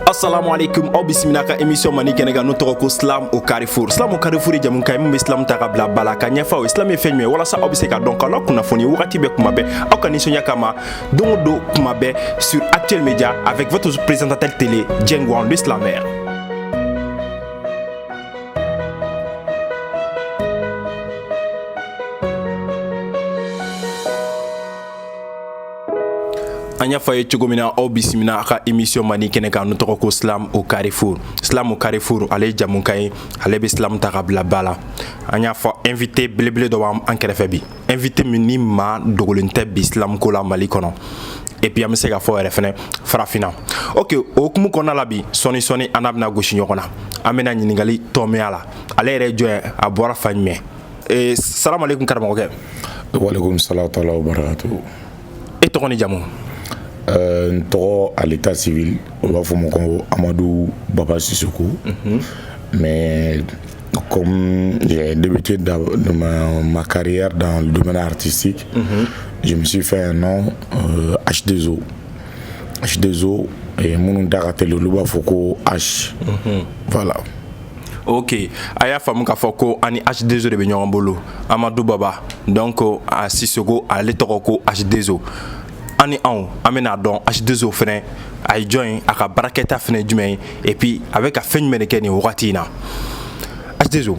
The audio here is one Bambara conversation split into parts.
Assalamu alaikum aw bisimila ka émission mani kɛnɛ kan n'o tɔgɔ ko Slam au Carrefour. Slam au Carrefour ye jamu kan ye min bɛ Islam ta ka bila bala ka ɲɛfɔ aw ye. Islam ye fɛn jumɛn ye walasa aw bɛ se ka dɔn k'aw lakunnafoni wagati bɛɛ kuma bɛɛ aw ka nisɔndiya kama don o don kuma bɛɛ sur Actuel Média avec votre présentateur télé Djengouan le Slammer. Anya faye cogo min na aw bisimila a ka émission mani kɛnɛ kan n'o tɔgɔ ko Slam au Carrefour. Slam au Carrefour ale ye jamu kan ye ale bɛ Islam ta ka bila ba la. An y'a fɔ invité belebele dɔ b'an kɛrɛfɛ bi invité min ni maa dogolen tɛ bi Islam ko la Mali kɔnɔ et puis an bɛ se ka fɔ yɛrɛ fɛnɛ farafinna. Ok o hukumu kɔnɔna la bi sɔni an n'a bɛna gosi ɲɔgɔn na an bɛna ɲininkali tɔmɛya la ale yɛrɛ ye jɔn ye a bɔra fan jumɛn salamu aleykum karamɔgɔkɛ. Waleykum salam wa barakatuh. E tɔgɔ ni jamu? N tɔgɔ à l'état civil on b'a fɔ ma ko Amadou Baba Sissoko. Mais comme j'ai débuté de ma carrière dans le domaine artistique, je me suis fait un nom H2O. H2O et mon daraté le b'a fɔ ko H. Voilà. Ok, a y'a faamu k'a fɔ ko ani H2O de bɛ ɲɔgɔn bolo Amadou Baba donc a Sissoko ale tɔgɔ ko H2O. Ani anw an bɛna dɔn H2O fɛnɛ a ye jɔn ye a ka baarakɛta fɛnɛ jumɛn ye et puis a bɛ ka fɛn jumɛn de kɛ nin wagati in na H2O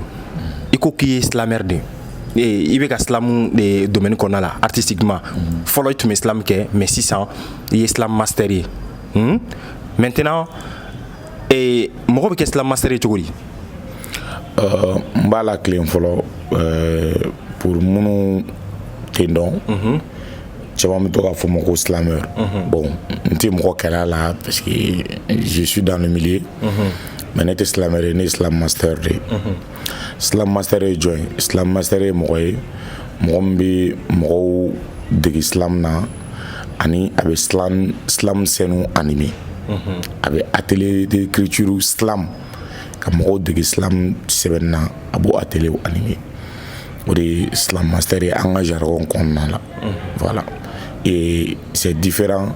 i ko k'i ye slammer de i bɛ ka slam de domaine kɔnɔna la artistiquement fɔlɔ i tun bɛ slam kɛ mais sisan i ye slam master ye maintenant mɔgɔ bɛ kɛ slam master ye cogo di? N b'a la tilen fɔlɔ pour minnu tɛ dɔn caman bɛ to k'a fɔ ma ko slammer. Bon n tɛ mɔgɔ kɛra la parce que je suis dans le milieu mais ne tɛ slammer ye ne ye slam master de ye. Slam master ye jɔn ye? Slam master ye mɔgɔ ye mɔgɔ min bɛ mɔgɔw dege slam na ani a bɛ slam scène animé a bɛ atelier d'écriture slam ka mɔgɔw dege slam sɛbɛnni na a b'o atelier animé o de ye slam master ye an ka jargon kɔnɔna la. Voilà. Et c'est différent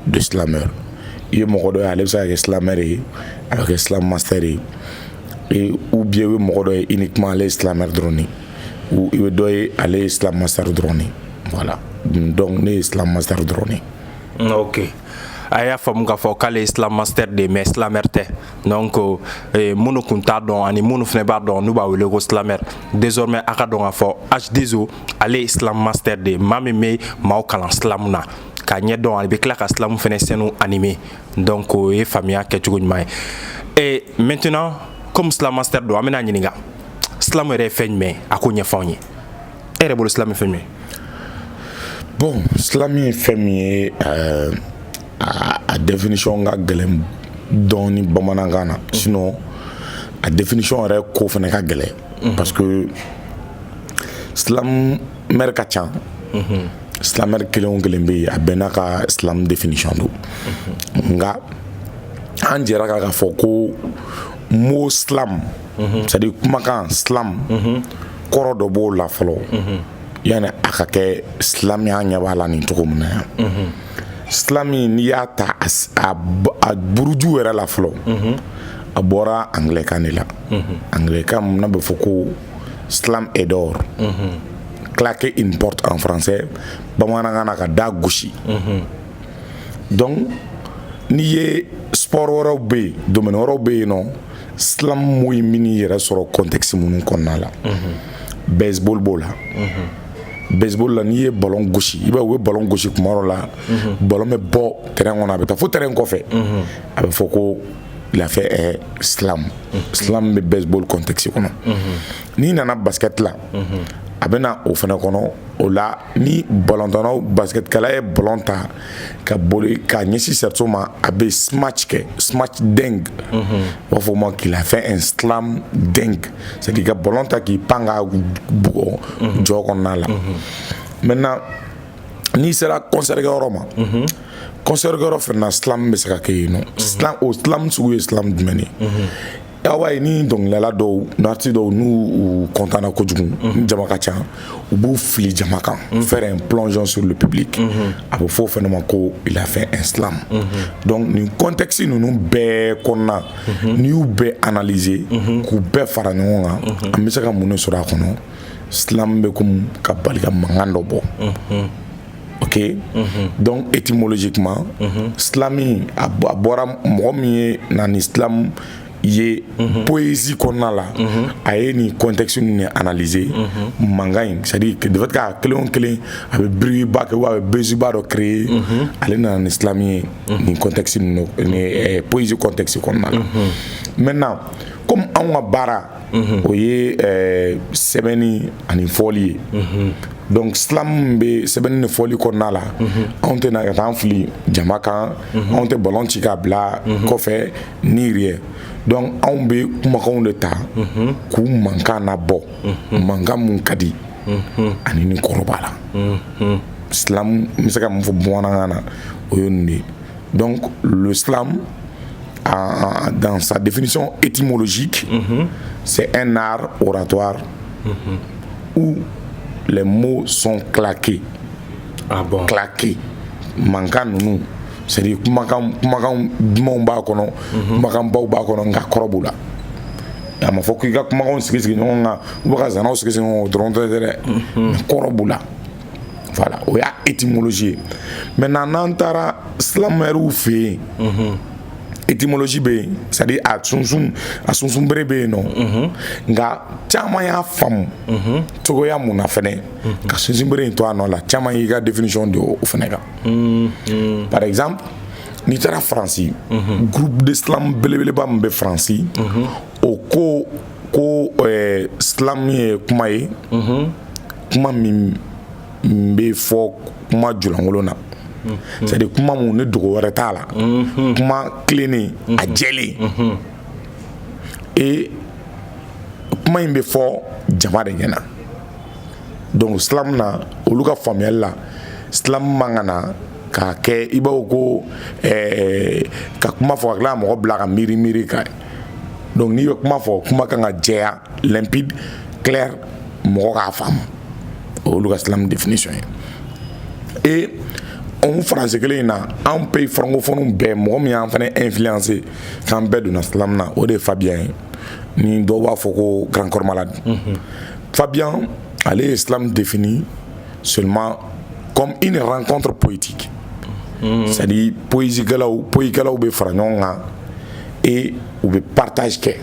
de slammer. Il y a mɔgɔ dɔ ye ale bɛ se ka kɛ slammer ye a bɛ kɛ slam master ye et ou bien i bɛ mɔgɔ dɔ ye uniquement ale ye slammer dɔrɔn ye ou i bɛ dɔ ye ale ye slam master dɔrɔn ye. Voilà. Donc ne ye slam master dɔrɔn ye. Ok. A y'a faamu k'a fɔ k'ale ye slam master de mais slammer tɛ donc minnu kun t'a dɔn ani minnu fɛnɛ b'a dɔn n'u b'a wele ko slammer désormais a ka dɔn k'a fɔ H2O ale ye slam master de maa min bɛ maaw kalan slam na k'a ɲɛ dɔn ale bɛ tila ka slam fɛnɛ scène animé donc o ye faamuya kɛcogo ɲuman ye maintenant comme slam master don an bɛna ɲininka slam yɛrɛ ye fɛn jumɛn ye a k'o ɲɛfɔ anw ye e yɛrɛ bolo slam ye fɛn jumɛn ye? Bon slam ye fɛn min ye a définition ka gɛlɛn dɔɔni bamanankan na sinon a définition yɛrɛ ko fɛnɛ ka gɛlɛn parce que slammer ka ca slammer kelen o kelen bɛ yen a bɛɛ n'a ka slam définition don nka an jɛra k'a fɔ ko mot slam c'est à dire kumakan slam kɔrɔ dɔ b'o la fɔlɔ yani a ka kɛ slam ya ɲɛ b'a la nin cogo min na yan. Slami n'i y'a ta a buruju yɛrɛ la fɔlɔ a bɔra anglais-kan de la anglais-kan mun na bɛ fɔ ko slam et d'or claquer une porte en français bamanankan na ka da gosi donc n'i ye sport wɛrɛw bɛ yen domaine wɛrɛw bɛ yen nɔ slam mo ye min yɛrɛ sɔrɔ contexte minnu kɔnɔna la baseball b'o la baseball la n'i ye ballon gosi i b'a ye u bɛ ballon gosi kuma dɔ la ballon bɛ bɔ terrain kɔnɔ a bɛ taa fo terrain kɔfɛ a bɛ fɔ ko il a fait slam bɛ baseball contexte kɔnɔ n'i nana basket la a bɛ na o fana kɔnɔ o la ni ballon basketkɛla ye ballon ta ka boli ka ɲɛsin cerceau ma a bɛ smash kɛ smash dunk u b'a fɔ o ma qu'il a fait un slam dunk c'est à dire ka ballon ta k'i pan ka bugɔ jɔ kɔnɔna la maintenant n'i sera concert kɛyɔrɔ ma concert kɛyɔrɔ fana slam bɛ se ka kɛ yen nɔ o slam sugu ye slam jumɛn ye awa ni dɔnkilidala dɔw n'artiste dɔw n'u content na kojugu ni jama ka ca u b'u fili jama kan faire un plongeon sur le public a bɛ fɔ o fɛnɛ ma ko il a fait un slam donc nin contexte ninnu bɛɛ kɔnɔna n'i y'u bɛɛ analyser k'u bɛɛ fara ɲɔgɔn kan an bɛ se ka mun de sɔrɔ a kɔnɔ slam bɛ komi ka bali ka mankan dɔ bɔ ok donc étymologiquement slami a bɔra mɔgɔ min ye na ni slam ye poésie kɔnɔna la a ye nin contexte ninnu analyser mankan in c'est à dire que de fait k'a kelen o kelen a bɛ bruit ba kɛ ou a bɛ buzz-ba dɔ créer ale nana ni slam ye nin contexte ninnu ni poésie contexte kɔnɔna la maintenant comme anw ka baara o ye sɛbɛnni ani fɔli ye donc slam bɛ sɛbɛnni ni fɔli kɔnɔna la anw tɛ na ka taa an fili jama kan anw tɛ ballon ci k'a bila kɔfɛ ni rien donc anw bɛ kumakanw de ta k'u mankan labɔ mankan mun ka di ani ni kɔrɔ b'a la slam n bɛ se ka mun fɔ bamanankan na o ye nin de ye donc le slam dans sa définition étymologique c'est un art oratoire où les mots sont claqués claqués mankan ninnu c'est-à-dire kumakan dumanw b'a kɔnɔ kumakan baw b'a kɔnɔ nka kɔrɔ b'u la a ma fɔ k'i ka kumakanw sigi ɲɔgɔn kan u bɛ ka zanaw sigi ɲɔgɔn kan dɔrɔn tɛ dɛ mais kɔrɔ b'u la voilà o y'a étymologie ye maintenant n'an taara silamɛriw fɛ yen étymologie bɛ yen c'est-à-dire a sunsun bere bɛ yen nɔ nka caman y'a faamu cogoya mun na fɛnɛ ka sunsun bere in to a nɔ la caman y'i ka définition de o fɛnɛ kan par exemple n'i taara Faransi groupe d'islam belebeleba min bɛ Faransi o ko islam ye kuma ye kuma min bɛ fɔ kuma julankolo na c'est-à-dire kuma mun ni dogo wɛrɛ t'a la kuma tilennen a jɛlen et kuma in bɛ fɔ jama de ɲɛna donc islam na olu ka faamuyali la islam man ka na k'a kɛ i b'a fɔ ko ka kuma fɔ ka tila ka mɔgɔ bila ka miiri kan donc n'i bɛ kuma fɔ kuma kan ka jɛya limpide clair mɔgɔ k'a faamu o olu ka islam définition ye et on français kelen in na an pays francophone bɛɛ mɔgɔ min y'an fana influencé k'an bɛɛ donna islam na o de ye Fabien ye ni dɔw b'a fɔ ko grand corps malade Fabien ale ye islam défini seulement comme une rencontre poétique c'est-à-dire poésiekɛlaw bɛ fara ɲɔgɔn kan et u bɛ partage kɛ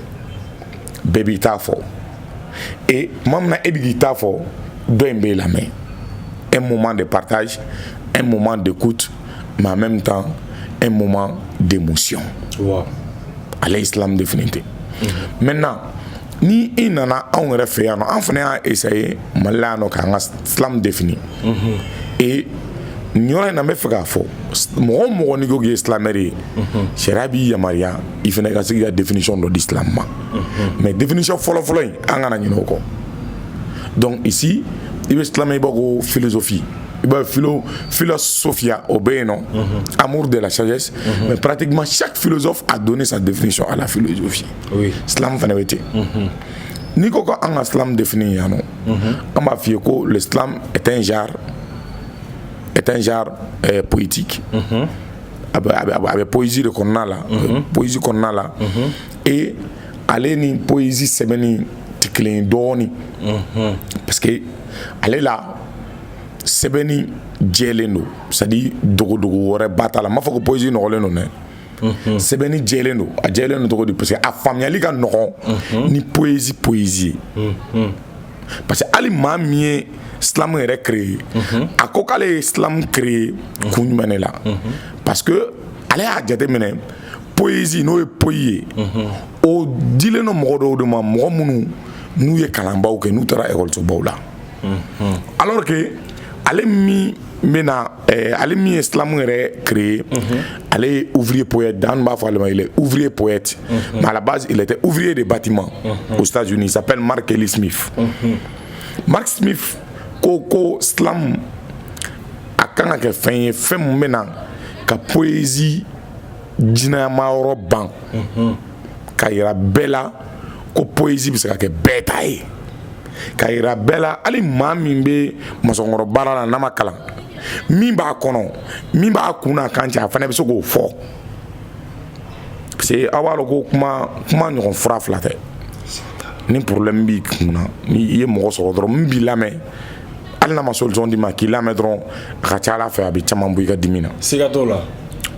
bɛɛ b'i ta fɔ et tuma min na e bɛ k'i ta fɔ dɔ in b'e lamɛn un moment de partage un moment d'écoute mais en même temps un moment d'émotion ale islam défini ten maintenant ni i nana anw yɛrɛ fɛ yan nɔ an fana y'a essayer Mali la yan nɔ k'an ka islam défini et nin yɔrɔ in na n bɛ fɛ k'a fɔ mɔgɔ o mɔgɔ n'i ko k'i ye silamɛri ye sariya b'i yamaruya i fana ka se k'i ka définition dɔ di islam ma mais définition fɔlɔfɔlɔ in an kana ɲinɛ o kɔ donc ici i bɛ silamɛ i b'a ko philosophie i b'a philosophia o bɛ yen nɔ amour de la sagesse mais pratiquement chaque philosophe a donné sa définition à la philosophie islam fana bɛ ten n'i ko ko an ka islam défini yan nɔ an b'a f'i ye ko le islam est un genre poétique a bɛ poésie de kɔnɔna la poésie kɔnɔna la et ale ni poésie sɛbɛnni tɛ kelen ye dɔɔni parce que ale la sɛbɛnni jɛlen don c'est à dire dogodogo wɛrɛ ba t'a la n m'a fɔ ko poésie nɔgɔlen don dɛ sɛbɛnni jɛlen don a jɛlen don cogo di parce que a faamuyali ka nɔgɔn ni poésie ye parce que hali maa min ye islam yɛrɛ créé a ko k'ale ye islam créé kun jumɛn de la parce que ale y'a jateminɛ poésie n'o ye poyi ye o dilen don mɔgɔ dɔw de ma mɔgɔ minnu n'u ye kalanbaw kɛ n'u taara ekɔlisobaw la alors que ale min ye islam yɛrɛ créé ale ye ouvrier poète an b'a fɔ ale ma il est ouvrier poète mais à la base il était ouvrier de bâtiment aux États-Unis il s'appelle Mark Ellis Smith Mark Smith ko islam a kan ka kɛ fɛn ye fɛn mun bɛ na ka poésie jinɛyamayɔrɔ ban k'a yira bɛɛ la ko poésie bɛ se ka kɛ bɛɛ ta ye k'a yira bɛɛ la hali maa min bɛ masɔnkɔrɔ baara la n'a ma kalan min b'a kɔnɔ min b'a kun n'a kan cɛ a fana bɛ se k'o fɔ parce que aw b'a dɔn ko kuma ɲɔgɔn fura fila tɛ ni problème b'i kun na ni i ye mɔgɔ sɔrɔ dɔrɔn min b'i lamɛn hali n'a ma solution d'i ma k'i lamɛn dɔrɔn a ka ca Ala fɛ a bɛ caman bɔ i ka dimi na. siga t'o la.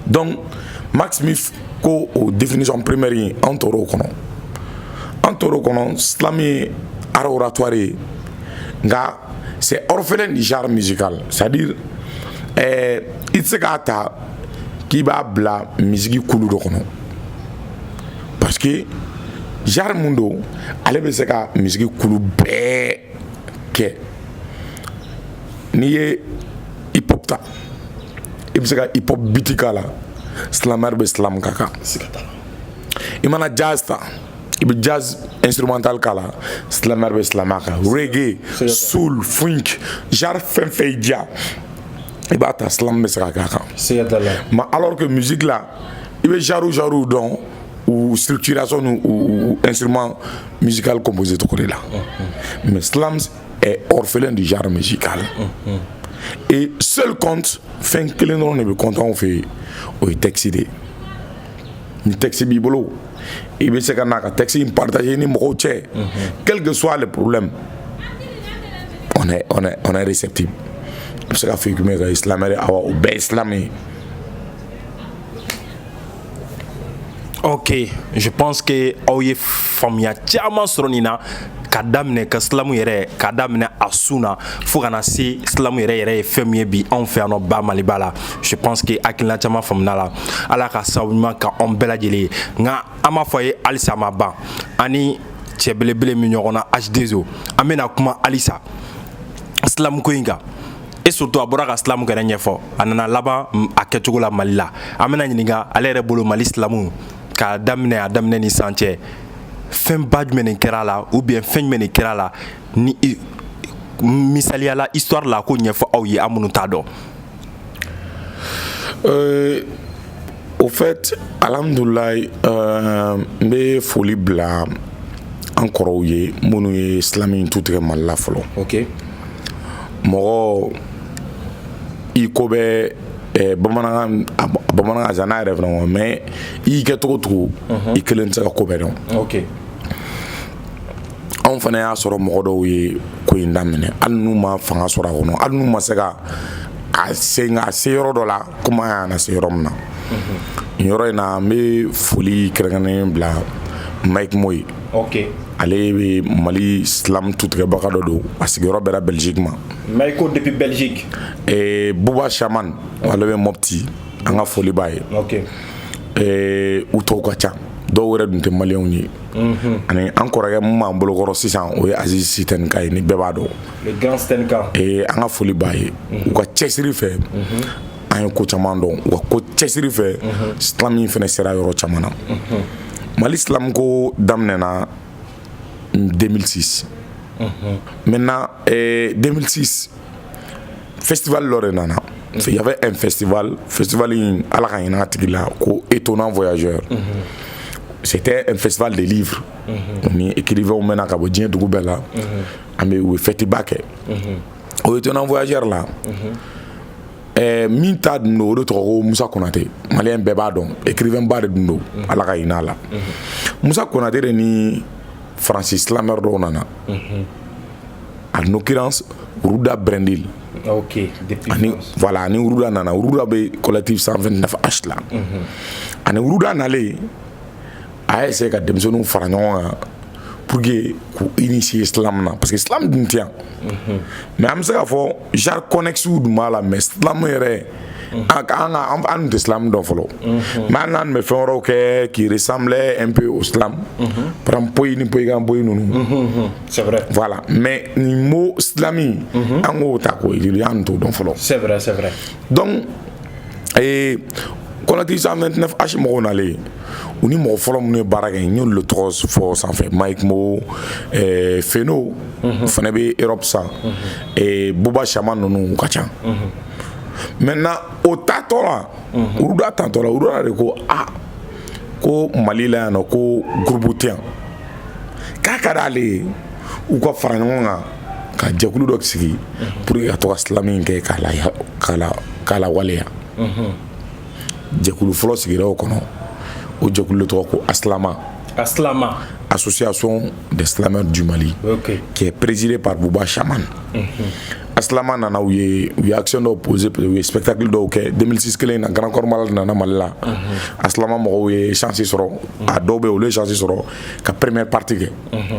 Donc Max Smith ko o définition première in an tor'o kɔnɔ slam ye art oratoire ye nka c'est orphelin du genre musical, c'est-à-dire i tɛ se k'a ta k'i b'a bila misiki kulu dɔ kɔnɔ parce que genre mun don ale bɛ se ka misiki kulu bɛɛ kɛ n'i ye hip hop ta i bɛ se ka hip hop beat k'a la slammer bɛ slam ka kan i mana jazz ta i bɛ jazz instrumental k'a la slammer bɛ slam a kan reggae soul funk genre fɛn fɛn i diya i b'a ta slam bɛ se ka k'a kan mais alors que musique la i bɛ genre dɔn ou structuration ou instrument musical composé tout de là. Mais slam est orphelin du genre musical. Et seul compte fin que les noms ne me content on fait au texte ni texte bibolo et bien c'est qu'on a texte partager ni moche quel que soit le problème on est réceptif c'est qu'à faire que mes islamé avoir au bel islamé. Ok, je pense que aw ye faamuya caman sɔrɔ nin na ka daminɛ ka silamu yɛrɛ ka daminɛ a sun na fo kana se silamu yɛrɛ ye fɛn min ye bi anw fɛ yan nɔ ba Maliba la. Je pense que hakilina caman faamuna la Ala ka sababu ɲuman ka anw bɛɛ lajɛlen ye nka an b'a fɔ a ye halisa a ma ban ani cɛ belebele min ɲɔgɔn na H2O an bɛna kuma halisa silamuko in kan et surtout a bɔra ka silamu kɛrɛ ɲɛfɔ a nana laban a kɛcogo la Mali la an bɛna ɲininka ale yɛrɛ bolo Mali silamu k'a daminɛ ni san cɛ fɛn ba jumɛn de kɛra la ou bien fɛn jumɛn de kɛra la ni misaliya la histoire la ko ɲɛfɔ aw ye an minnu t'a dɔn. Au fait alhamdulilayi n bɛ foli bila an kɔrɔw ye minnu ye silamɛ tu tigɛ Mali la fɔlɔ. Ok. Mɔgɔ i ko bɛ bamanankan n'a yɛrɛ fana mais i y'i kɛ cogo cogo i kelen tɛ se ka ko bɛɛ dɔn. Ok. anw fana y'a sɔrɔ mɔgɔ dɔw ye ko in daminɛ hali n'u ma fanga sɔrɔ a kɔnɔ hali n'u ma se ka a se yɔrɔ dɔ la komi an y'an se yɔrɔ min na nin yɔrɔ in na n bɛ foli kɛrɛnkɛrɛnnen bila Mike Moyi. Ok. Ale bɛ Mali islam tutigɛbaga dɔ don a sigiyɔrɔ bɛra Belgique ma. Mike depuis Belgique. Buba Shaman ale bɛ Mopti an ka foli b'a ye. Ok. U tɔw ka ca dɔw yɛrɛ dun tɛ maliyɛnw ye ani an kɔrɔkɛ mun b'an bolokɔrɔ sisan o ye Azizi Sitenka ye ni bɛɛ b'a dɔn. Le grand Sitenka. An ka foli b'a ye u ka cɛsiri fɛ an ye ko caman dɔn u ka ko cɛsiri fɛ islam in fana sera yɔrɔ caman na. Mali islam ko daminɛna 2006. Maintenant 2006 festival dɔ de nana. Il y avait un festival in ala ka ɲin'a tigi la ko étonnant voyageur. C'était un festival de livres. Ni écrivains mena ka bɔ diɲɛ dugu bɛɛ la an bɛ u ye festiba kɛ o étonnant voyageur la min ta dun don o de tɔgɔ ko Musa Konate maliyɛn bɛɛ b'a dɔn écrivain ba de dun don ala ka ɲin'a la. Musa Konate de ni Francis Slammer dɔw nana en l'occurrence Ruda Brendil. Ok, depuis France. Voilà, ani Ruda nana. Ruda be collectif 129H la. Ani Ruda nale a essayé ka denmisɛnninw fara ɲɔgɔn kan pour que k'u initier islam na parce que islam dun tɛ yan. Mais an bɛ se k'a fɔ genre connexe dun b'a la mais islam yɛrɛ an tɛ islam dɔn fɔlɔ. Mais an n'an bɛ fɛn wɛrɛw kɛ qui ressemblait un peu au islam. Par exemple poyi ni poyi kan poyi ninnu. C'est vrai. Voilà, mais ni mot islami an k'o ta k'o étudier an t'o dɔn fɔlɔ. C'est vrai, c'est vrai. Donc collectif 129H mɔgɔw nalen u ni mɔgɔ fɔlɔ minnu ye baara kɛ n y'olu tɔgɔ fɔ sanfɛ Mike Mo Feno fana bɛ Europe sa Buba Shaman ninnu u ka ca. Maintenant o taatɔ la Uruda tantɔ la Uruda de ko ko Mali la yan nɔ ko groupe tɛ yan k'a ka d'ale ye u ka fara ɲɔgɔn kan ka jɛkulu dɔ sigi pour que ka to ka silami kɛ k'a la waleya jɛkulu fɔlɔ sigira o kɔnɔ o jɛkulu tɔgɔ ko Aslama Association des Slameurs du Mali qui est présidée par Bouba Chaman. Aslama nana u ye action dɔw posé u ye spectacle dɔw kɛ 2006 kelen na Grand Corps Malade nana Mali la Aslama mɔgɔw ye chance sɔrɔ a dɔw bɛ olu ye chance sɔrɔ ka première partie kɛ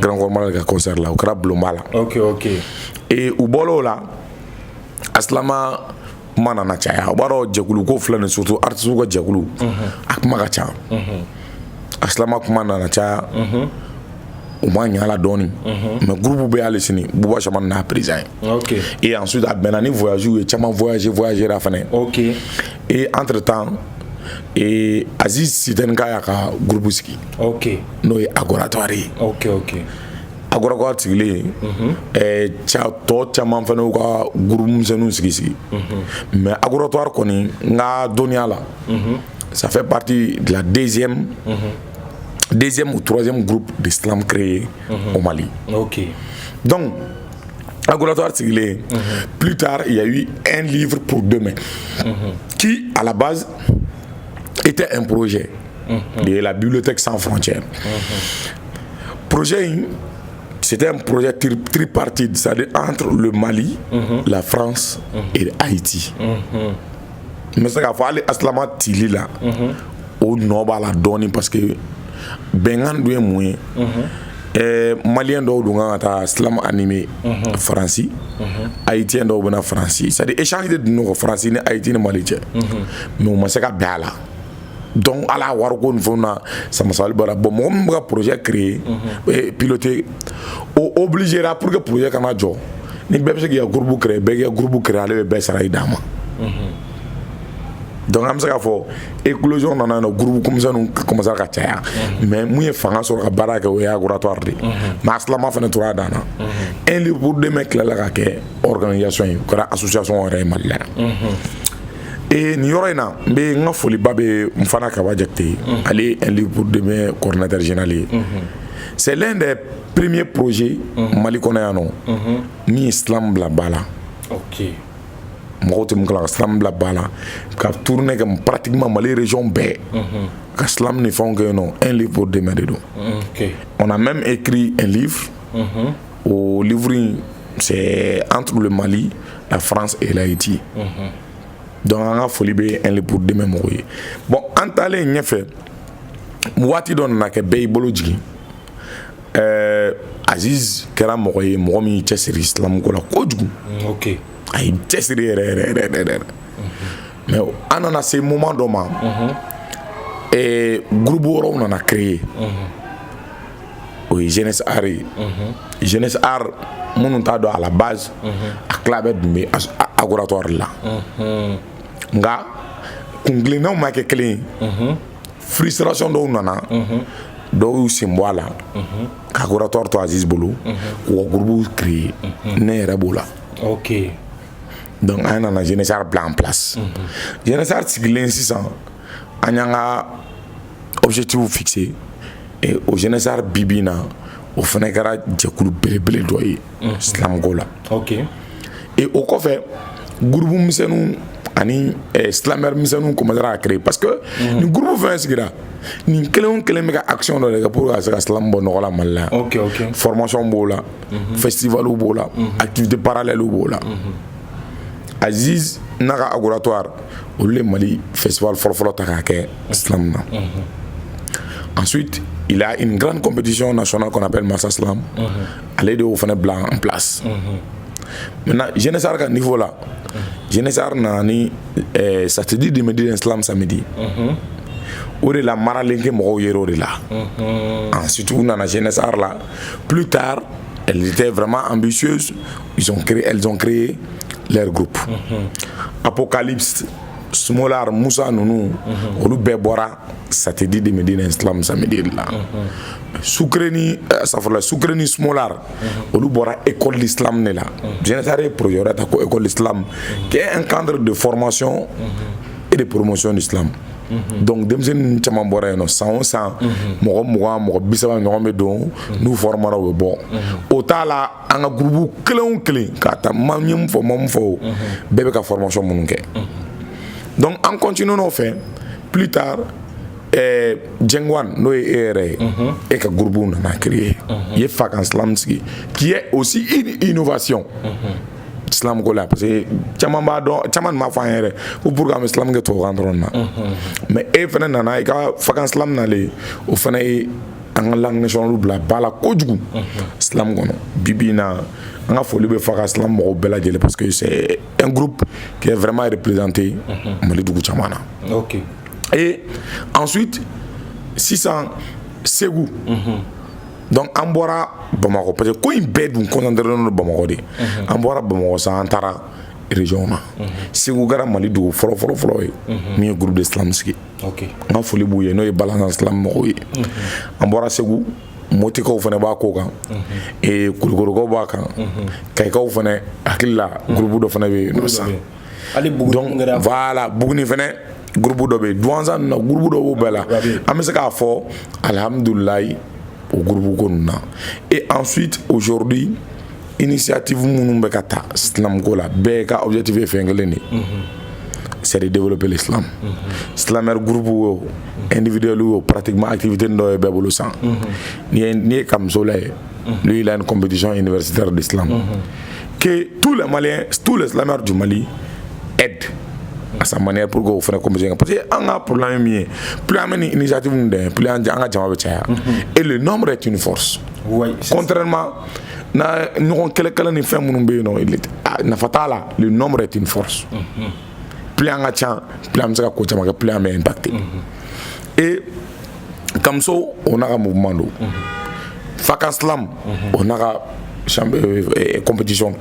Grand Corps Malade ka concert la o kɛra Bulonba la et u bɔr'o la Aslama kuma nana caya o b'a dɔn jɛkulu ko filɛ nin surtout artistes ka jɛkulu a kuma ka ca Aslama kuma nana caya o ma ɲa la dɔɔni mais groupe bɛ hali sini Bouba Chaman n'a président ye et ensuite a bɛnna ni voyage ye caman voyager la fana et entre temps Aziz Sitenka y'a ka groupe sigi n'o ye Agoratoire ye Agoratoire sigilen tɔ caman fana y'u ka groupe misɛnninw sigi mais Agoratoire kɔni n ka dɔnniya la ça fait partie de la deuxième ou troisième groupe d'islam créé au Mali. Donc, Agoratoire Tiglé, plus tard, il y a eu un livre pour demain qui, à la base, était un projet de la Bibliothèque sans frontières. Projet, c'était un projet tripartite, c'est-à-dire entre le Mali, la France et Haïti. Mais c'est qu'à faire Aslama Tili là, au nord la donne parce que Bengan doit mouiller. Malien dɔw dun kan ka taa slam animé Faransi Haïtien dɔw bɛna Faransi c'est-à-dire échange de dun Faransi ni Haïti ni Mali cɛ mais u ma se ka bɛn a la donc ala wariko ni fɛnw na samasabali bɔra bon mɔgɔ min bɛ ka projet créer piloter o obligera pour que projet kana jɔ ni bɛɛ bɛ se k'i ka groupe créer bɛɛ k'i ka groupe créer ale bɛ bɛɛ sara i d'a ma donc an bɛ se k'a fɔ éclosion nana yen nɔ groupe komisɛnninw commencera ka caya mais mun ye fanga sɔrɔ ka baara kɛ o ye Agoratoire de mais Aslama fana tora a dan na un livre pour demain tilala ka kɛ organisation ye o kɛra association yɛrɛ ye Mali la yan et nin yɔrɔ in na n bɛ n ka foliba bɛ n fana Kaba Jakite ye ale ye un livre pour demain coordinateur général ye c'est l'un des premiers projets Mali kɔnɔ yan nɔ min ye islam bila ba la mɔgɔw tɛ mun kala ka islam bila ba la ka tourner kɛ pratiquement Mali région bɛɛ ka islam ni fɛnw kɛ yen nɔ un livre pour demain de don on a même écrit un livre au livre c'est entre le Mali la France et l'Haïti donc an ka foli bɛ un livre pour demain mɔgɔw ye bon an taalen ɲɛfɛ waati dɔ nana kɛ bɛɛ y'i bolo jigin Aziz kɛra mɔgɔ ye mɔgɔ min y'i cɛsiri islam ko la kojugu a y'i cɛsiri yɛrɛ mais an nana se moment dɔ ma groupe wɛrɛw nana créer o ye Jeunesse Art ye Jeunesse Art minnu t'a dɔn à la base a tila bɛɛ tun bɛ Agoratoire la nka kunkilennaw ma kɛ kelen ye frustration dɔw nana dɔw y'u sen bɔ a la ka Agoratoire to Aziz bolo k'u ka groupe créer ne yɛrɛ b'o la donc an nana Jeunesse Art bila en place Jeunesse Art sigilen sisan an y'an ka objectif fixé et au Jeunesse Art bibi na o fana kɛra jɛkulu belebele dɔ ye silamɛko la et o kɔfɛ groupe misɛnninw ani slameur misɛnninw commencera à créer parce que ni groupe fɛn sigira nin kelen o kelen bɛ ka action dɔ de kɛ pour que ka se ka slam bɔ nɔgɔ la Mali la formation b'o la festivalw b'o la activité parallèles b'o la Aziz n'a ka Agoratoire olu ye Mali festival fɔlɔfɔlɔ ta k'a kɛ slam na ensuite il a une grande compétition nationale qu'on appelle Massa Slam ale de y'o fana bila en place maintenant Jeunesse Art ka niveau la Jeunesse Art nana ni samedi de Médine Islam samedi o de la maralen kɛ mɔgɔw yɛrɛ o de la ensuite u nana Jeunesse Art la plus tard elles étaient vraiment ambitieuses elles ont créé leur groupe Apocalypse Smolar Moussa Nounou olu bɛɛ bɔra samedi de Médine Islam samedi la Soukreni Smolar olu bɔra école d'islam ne la Jeunesse Art projet wɛrɛ ta ko école d'islam qui est un cadre de formation et de promotion d'islam donc denmisɛnnin caman bɔra yen nɔ san o san mɔgɔ 20 mɔgɔ 30 ɲɔgɔn bɛ don n'u formera u bɛ bɔ o t'a la an ka groupe kelen o kelen k'a ta ma ɲɛ mun fɔ ma mun fɔ o bɛɛ bɛ ka formation minnu kɛ donc an continue n'o fɛ plus tard Jengwan n'o ye e yɛrɛ ye e ka groupe nana créer i ye Fakan Slam sigi qui est aussi une innovation Islam ko la parce que caman b'a dɔn caman m'a fɔ an yɛrɛ ko pour que an bɛ Islam kɛ tubabukan dɔrɔn na mais e fana nana i ka Fakan Slam nalen o fana ye an ka langue nationale bila ba la kojugu Islam kɔnɔ bibi in na an ka foli bɛ Fakan Slam mɔgɔw bɛɛ lajɛlen parce que c'est un groupe qui est vraiment représenté Mali dugu caman na. Ok. Et ensuite sisan Segu donc an bɔra Bamako parce que ko in bɛɛ dun concentré don Bamako de an bɔra Bamako sa an taara région na Segu kɛra Mali dugu fɔlɔ ye min ye groupe d'islam sigi an ka foli b'u ye n'o ye Balanzan Islam mɔgɔw ye an bɔra Segu Motikaw fana b'a ko kan Kulukorokaw b'a kan Kayikaw fana hakili la groupe dɔ fana bɛ yen nɔ sisan donc voilà Buguni fana groupe dɔ bɛ yen Douanza na groupe dɔ b'o bɛɛ la an bɛ se k'a fɔ alhamdulilayi au groupe ko ninnu na et ensuite aujourd'hui initiative minnu bɛ ka ta Islam ko la bɛɛ ka objectif ye fɛn kelen de c'est de développer l'islam Islamaire groupe wo individuel wo pratiquement activité dɔ ye bɛɛ bolo san ni ye Kamso la ye lui il a une compétition universitaire d'islam que tous les Maliens tous les Islamaires du Mali aident à sa manière pour que o fana compétition parce que an ka problème min ye plus an bɛ ni initiative ninnu dɛ plus an ka jama bɛ caya et le nombre est une force contrairement na ɲɔgɔn kɛlɛ ni fɛn minnu bɛ yen nɔ nafa t'a la le nombre est une force plus an ka ca plus an bɛ se ka ko caman kɛ plus an bɛ impacté et Kamso o n'a ka mouvement don Fakan Slam o n'a ka compétition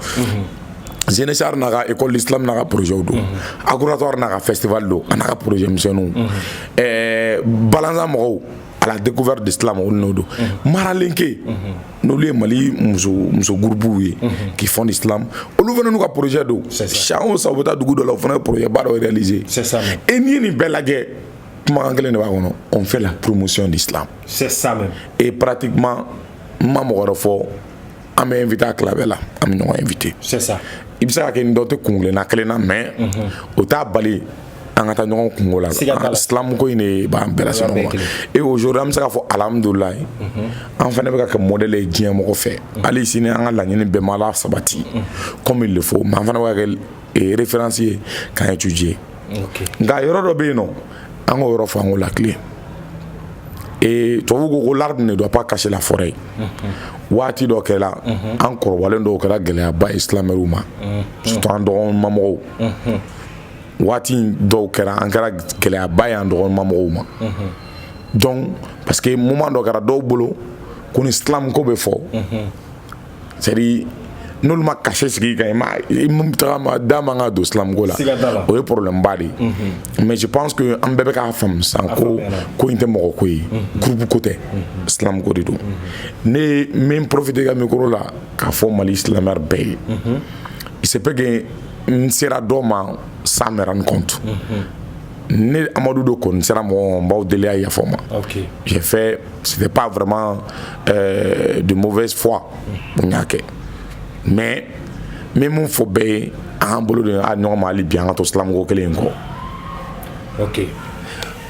Zénechar n'a ka école d'islam n'a ka projet don Agroatoire n'a ka festival don a n'a ka projet misɛnninw Balanzan mɔgɔw à la découverte d'islam olu n'o don Maralenke n'olu ye Mali muso groupe ye qui font l'islam olu fana n'u ka projet don san o san u bɛ taa dugu dɔ la o fana ye projet ba dɔ réaliser et n'i ye nin bɛɛ lajɛ kumakan kelen de b'a kɔnɔ on fait la promotion d'islam c'est ça même et pratiquement n ma mɔgɔ wɛrɛ fɔ an bɛ invité a tila bɛɛ la an bɛ ɲɔgɔn invité c'est ça i bɛ se ka kɛ nin dɔ tɛ kungilenna kelen na mais o t'a bali an ka taa ɲɔgɔn kungo la Islam ko in de b'an bɛɛ lase ɲɔgɔn ma et aujourd'hui an bɛ se k'a fɔ alhamdulilayi an fana bɛ ka kɛ modèle ye diɲɛ mɔgɔ fɛ hali sini an ka laɲini bɛɛ ma la sabati comme il le faut mais an fana bɛ ka kɛ référence ye k'an étudier nka yɔrɔ dɔ bɛ yen nɔ an k'o yɔrɔ fɔ an k'o lakile et tubabu ko l'arbre ne doit pas cacher la forêt waati dɔ kɛra an kɔrɔbalen dɔw kɛra gɛlɛyaba ye silamɛw ma surtout an dɔgɔnima mɔgɔw waati dɔw kɛra an kɛra gɛlɛyaba ye an dɔgɔnima mɔgɔw ma donc parce que moment dɔ kɛra dɔw bolo ko ni islam ko bɛ fɔ c'est à dire n'olu ma caché sigi kan i ma da man ka don islam ko la o ye problème ba de mais je pense que an bɛɛ bɛ k'a faamu sisan ko in tɛ mɔgɔ ko ye groupe ko tɛ islam ko de don ne min profiter ka micro la k'a fɔ Mali silamɛw bɛɛ ye il se peut que n sera dɔ ma sans me rendre compte ne Amadou do kɔni sera mɔgɔ n b'aw deli a yafa ma j'ai fait c'était pas vraiment de mauvaise foi n y'a kɛ mais min mun fɔ bɛɛ ye an bolo de a ɲɔgɔn ma hali bi an ka to silamɛko kelen in kɔ ok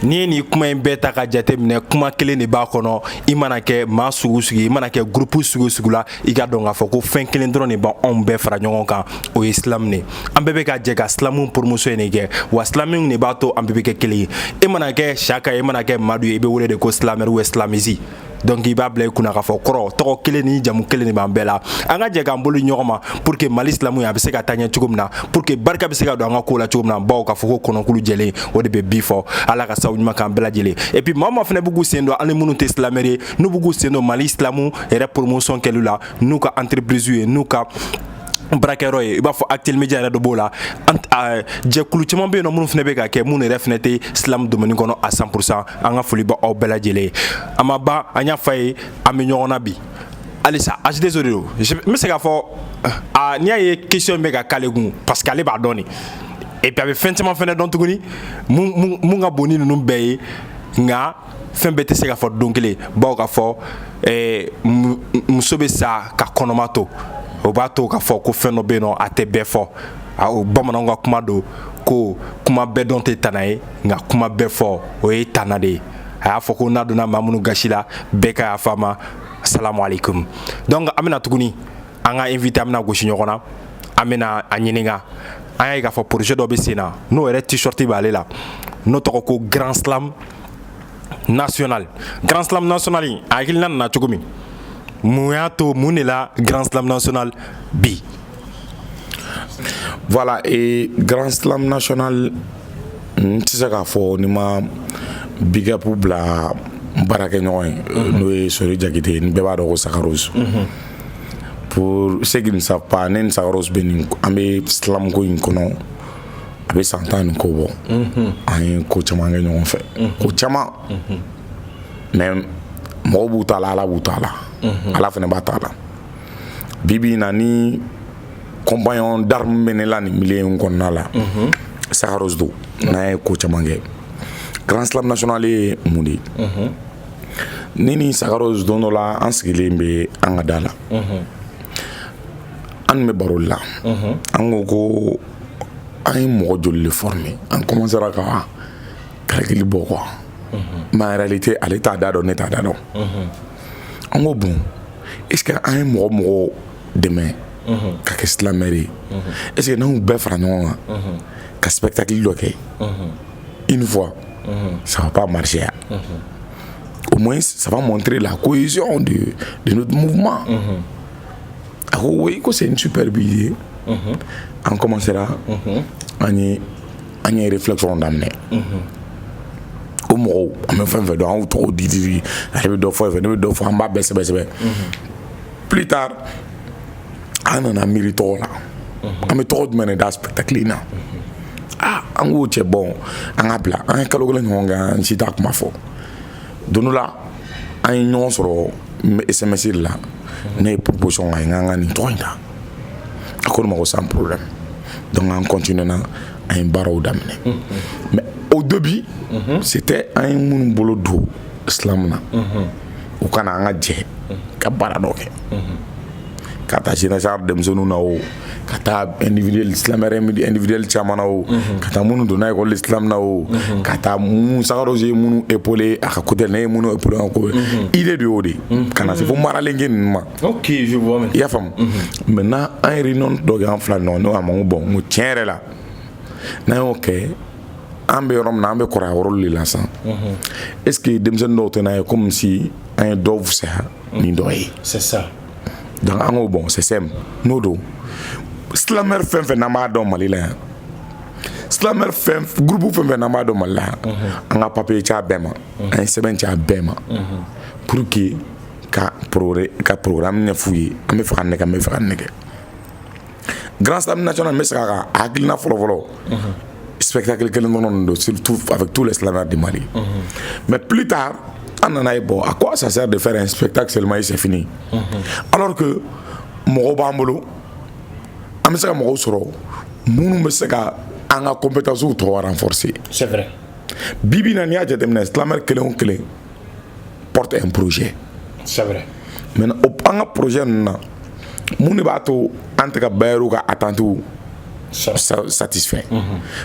n'i ye nin kuma in bɛɛ ta ka jate minɛ kuma kelen de b'a kɔnɔ i mana kɛ maa sugu sugu i mana kɛ groupe sugu sugu la i ka dɔn k'a fɔ ko fɛn kelen dɔrɔn de b'anw bɛɛ fara ɲɔgɔn kan o ye islam de an bɛɛ bɛ ka jɛ ka silamu promotion de kɛ wa silamu de b'a to an bɛɛ bɛ kɛ kelen ye i mana kɛ Saka ye i mana kɛ Madu ye i bɛ wele de ko silamɛri ou islamisi donc i b'a bila i kunna k'a fɔ kɔrɔ tɔgɔ kelen ni jamu kelen de b'an bɛɛ la an ka jɛ k'an bolo ɲɔgɔn ma pour que Mali silamu a bɛ se ka taa ɲɛ cogo min na pour que barika bɛ se ka don an ka ko la cogo min na bawo k'a fɔ ko kɔnɔkulu jɛlen o de bɛ bi fɔ ala ka sababu ɲuman k'an bɛɛ lajɛlen et puis maa fana b'u k'u sen don ani minnu tɛ silamɛri ye n'u b'u k'u sen don Mali silamu yɛrɛ promotion kɛli la n'u ka entreprise ye n'u ka baarakɛyɔrɔ ye i b'a fɔ Actel Media yɛrɛ dɔ b'o la jɛkulu caman bɛ yen nɔ minnu fana bɛ ka kɛ minnu yɛrɛ fana tɛ silamu domaine kɔnɔ à 100% an ka foli bɛ aw bɛɛ lajɛlen a ma ban an y'a fɔ a ye an bɛ ɲɔgɔn na bi halisa H2O de don n bɛ se k'a fɔ n'i y'a ye question bɛ ka k'ale kun parce que ale b'a dɔn de et puis a bɛ fɛn caman fɛnɛ dɔn tuguni mun ka bon ni ninnu bɛɛ ye nka fɛn bɛɛ tɛ se ka fɔ don kelen bawo ka fɔ muso bɛ sa ka kɔnɔma to o b'a to ka fɔ ko fɛn dɔ bɛ yen nɔ a tɛ bɛɛ fɔ o bamananw ka kuma don ko kuma bɛɛ dɔn tɛ tana ye nka kuma bɛɛ fɔ o ye tana de ye a y'a fɔ ko n'a donna maa minnu gasi la bɛɛ ka yafa a ma salamu aleykum donc an bɛna tuguni an ka invité an bɛna gosi ɲɔgɔn na an bɛna a ɲininka an y'a ye k'a fɔ projet dɔ bɛ sen na n'o yɛrɛ t-shirt b'ale la n'o tɔgɔ ko grand slam national grand slam national in a hakilina nana cogo min mun y'a to mun de la grand slam national bi voilà et grand slam national n tɛ se k'a fɔ ni ma big up bila baarakɛɲɔgɔn ye n'o ye Sori Jakite ni bɛɛ b'a dɔn ko Sakaros pour ceux qui ne savent pas ne ni Sakaros bɛ nin an bɛ slam ko in kɔnɔ a bɛ san 10 ni ko bɔ an ye ko caman kɛ ɲɔgɔn fɛ ko caman mais mɔgɔw b'u ta la Ala b'u ta la Ala fana b'a ta la bi bi in na ni compagnon d'armes bɛ ne la nin milieu in kɔnɔna la Sakaros don n'an ye ko caman kɛ grand slam national ye mun de ye ne ni Sakaros don dɔ la an sigilen bɛ an ka da la an bɛ baro la an ko ko an ye mɔgɔ joli de former an commencera ka calcul bɔ quoi mais en réalité ale t'a da dɔn ne t'a da dɔn an ko bon est ce que an ye mɔgɔ dɛmɛ ka kɛ silamɛ de ye est ce que n'anw bɛɛ fara ɲɔgɔn kan ka spectacle dɔ kɛ une fois ça va pas marcher au moins ça va montrer la cohésion de notre mouvement a ko oui ko c'est une superbe idée an commencera an ye réflexion daminɛ o mɔgɔw an bɛ fɛn fɛn dɔn an y'u tɔgɔ di ale bɛ dɔ fɔ ne bɛ dɔ fɔ an b'a bɛɛ sɛbɛ plus tard an nana miiri tɔgɔ la an bɛ tɔgɔ jumɛn de da spectacle in na an k'o cɛ bon an ka bila an ye kalo kelen ɲɔgɔn kɛ an si t'a kuma fɔ don dɔ la an ye ɲɔgɔn sɔrɔ SMS de la ne ye proposition k'a ye n ka nin tɔgɔ in ta a ko ne ma ko sans problème donc an continue na an ye baaraw daminɛ mais au début c'était an ye minnu bolo don islam na u kana an ka jɛ ka baara dɔ kɛ ka taa général denmisɛnninw na o ka taa silamɛyɛrɛ individuel caman na o ka taa minnu donna école islam na o ka taa Sakaros ye minnu épaulé a ka côté ne ye minnu épaulé a ka côté idée de y'o de ka na se fo maralenkɛ ninnu ma ok je vois i y'a faamu maintenant an ye réunion dɔ kɛ an fila ɲɔgɔn ne ko a ma ko bon n ko tiɲɛ yɛrɛ la n'an y'o kɛ an bɛ yɔrɔ min na an bɛ kɔrɔ a yɔrɔ de la sisan est ce que denmisɛnnin dɔw tɛ n'a ye comme si an ye dɔw fisaya nin dɔ ye c'est ça donc an ko bon c'est simple n'o don silamɛyɛrɛ fɛn fɛn n'an b'a dɔn Mali la yan silamɛyɛrɛ groupe fɛn fɛn n'an b'a dɔn Mali la yan an ka papier ci a bɛɛ ma an ye sɛbɛn ci a bɛɛ ma pour que ka programme ɲɛf'u ye an bɛ fɛ ka nin kɛ an bɛ fɛ ka nin kɛ grand slam national n bɛ se ka hakilina fɔlɔ spectacle kelen dɔrɔn don surtout avec tous les silamɛyɛrɛ du Mali mais plus tard an nana ye bon à quoi ça sert de faire un spectacle seulement et c'est fini alors que mɔgɔw b'an bolo an bɛ se ka mɔgɔw sɔrɔ minnu bɛ se ka an ka compétences tɔ renforcer c'est vrai bi bi in na n'i y'a jateminɛ silamɛyɛrɛ kelen o kelen porte un projet c'est vrai maintenant an ka projet ninnu na mun de b'a to an tɛ ka bailleurs ka attentes satisfait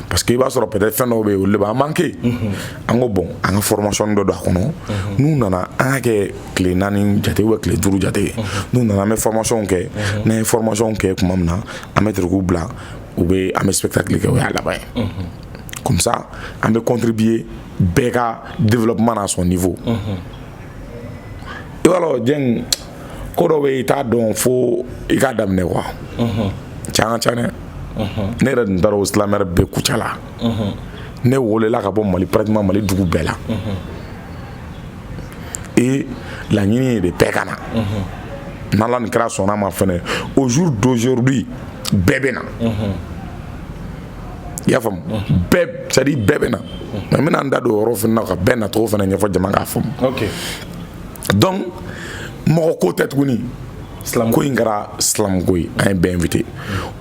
parce que i b'a sɔrɔ peut-être fɛn dɔw bɛ yen olu de b'a manqué an ko bon an ka formation dɔ don a kɔnɔ n'u nana an ka kɛ tile 4 jate ou tile 5 jate n'u nana an bɛ formation kɛ n'an ye formation kɛ tuma min na an bɛ tirikuw bila u bɛ an bɛ spectacle kɛ o y'a laban ye comme ça an bɛ contribuer bɛɛ ka développement à son niveau i b'a dɔn Dieng ko dɔ bɛ yen i t'a dɔn fo i k'a daminɛ quoi can ka ca dɛ ne yɛrɛ tun taara o silamɛyɛrɛ bɛɛ kuca la ne welela ka bɔ Mali pratiquement Mali dugu bɛɛ la et laɲini ye de bɛɛ ka na n'Ala nin kɛra sɔnna ma fɛnɛ au jour d'aujourd'hui bɛɛ bɛ na i y'a faamu bɛɛ c'est à dire bɛɛ bɛ na mais n bɛna n da don o yɔrɔ fɛnɛ na ka bɛɛ nacogo fɛnɛ ɲɛfɔ jama k'a faamu donc mɔgɔ ko tɛ tuguni ko in kɛra silamu ko ye an ye bɛɛ invité